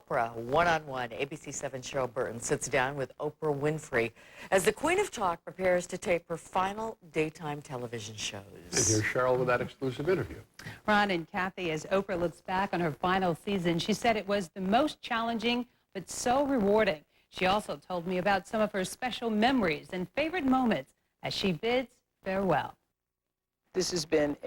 Oprah one-on-one. ABC 7 Cheryl Burton sits down with Oprah Winfrey as the Queen of Talk prepares to tape her final daytime television shows. And here's Cheryl with that exclusive interview. Ron and Kathy, as Oprah looks back on her final season, she said it was the most challenging but so rewarding. She also told me about some of her special memories and favorite moments as she bids farewell. This has been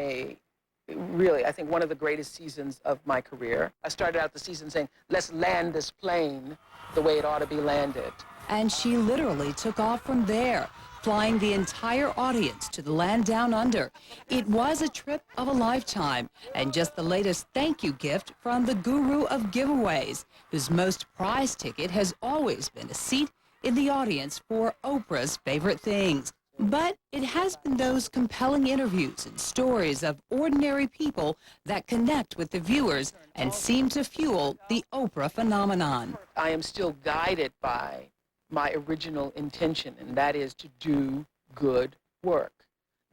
really, I think, one of the greatest seasons of my career. I started out the season saying, let's land this plane the way it ought to be landed. And she literally took off from there, flying the entire audience to the land down under. It was a trip of a lifetime, and just the latest thank you gift from the guru of giveaways, whose most prized ticket has always been a seat in the audience for Oprah's favorite things. But it has been those compelling interviews and stories of ordinary people that connect with the viewers and seem to fuel the Oprah phenomenon. I am still guided by my original intention, and that is to do good work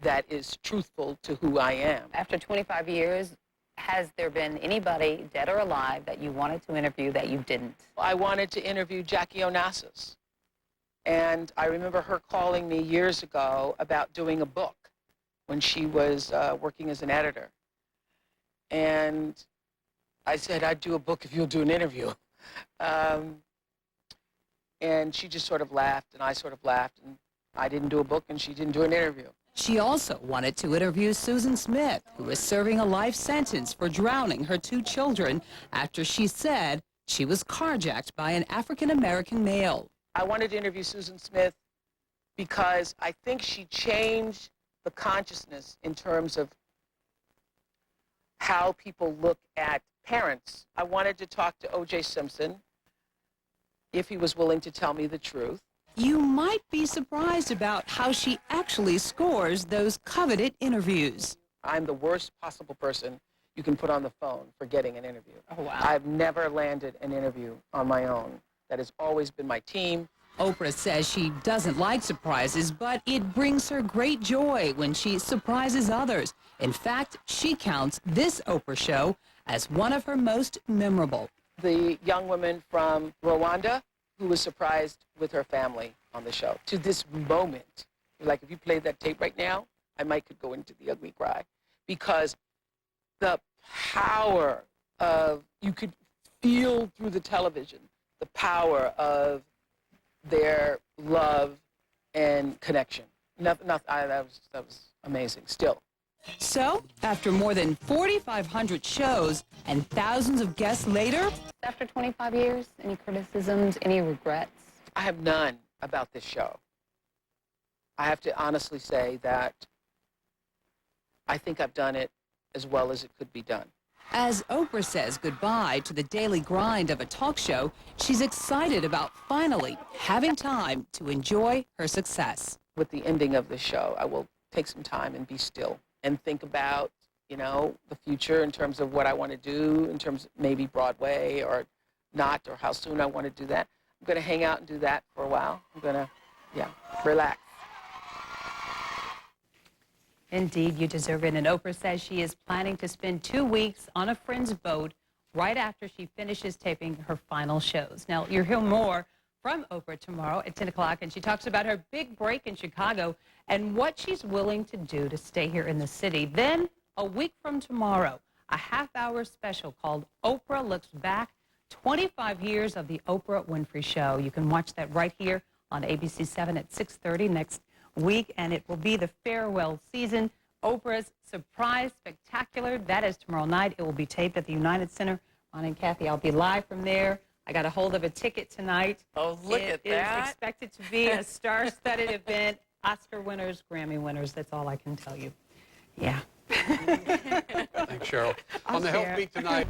that is truthful to who I am. After 25 years, has there been anybody, dead or alive, that you wanted to interview that you didn't? I wanted to interview Jackie Onassis. And I remember her calling me years ago about doing a book when she was working as an editor. And I said, I'd do a book if you'll do an interview. And she just sort of laughed, and I sort of laughed, and I didn't do a book, and she didn't do an interview. She also wanted to interview Susan Smith, who is serving a life sentence for drowning her 2 children after she said she was carjacked by an African-American male. I wanted to interview Susan Smith because I think she changed the consciousness in terms of how people look at parents. I wanted to talk to O.J. Simpson if he was willing to tell me the truth. You might be surprised about how she actually scores those coveted interviews. I'm the worst possible person you can put on the phone for getting an interview. Oh, wow. I've never landed an interview on my own. That has always been my team. Oprah says she doesn't like surprises, but it brings her great joy when she surprises others. In fact, she counts this Oprah show as one of her most memorable. The young woman from Rwanda who was surprised with her family on the show. To this moment, like if you played that tape right now, I could go into the ugly cry, because the power of, you could feel through the television, the power of their love and connection. That was amazing, still. So, after more than 4,500 shows and thousands of guests later, After 25 years, any criticisms, any regrets? I have none about this show. I have to honestly say that I think I've done it as well as it could be done. as Oprah says goodbye to the daily grind of a talk show, she's excited about finally having time to enjoy her success. With the ending of the show, I will take some time and be still and think about, the future in terms of what I want to do, in terms of maybe Broadway or not, or how soon I want to do that. I'm going to hang out and do that for a while. I'm going to, relax. Indeed, you deserve it. And Oprah says she is planning to spend 2 weeks on a friend's boat right after she finishes taping her final shows. Now, you'll hear more from Oprah tomorrow at 10 o'clock, and she talks about her big break in Chicago and what she's willing to do to stay here in the city. Then, a week from tomorrow, a half-hour special called Oprah Looks Back, 25 years of the Oprah Winfrey Show. You can watch that right here on ABC 7 at 6:30 next week, and it will be the farewell season. Oprah's Surprise Spectacular. That is tomorrow night. It will be taped at the United Center. Ron and Kathy, I'll be live from there. I got a hold of a ticket tonight. Oh, look at that. It is expected to be a star-studded event. Oscar winners, Grammy winners. That's all I can tell you. Yeah. Thanks, Cheryl. On the Health Beat tonight.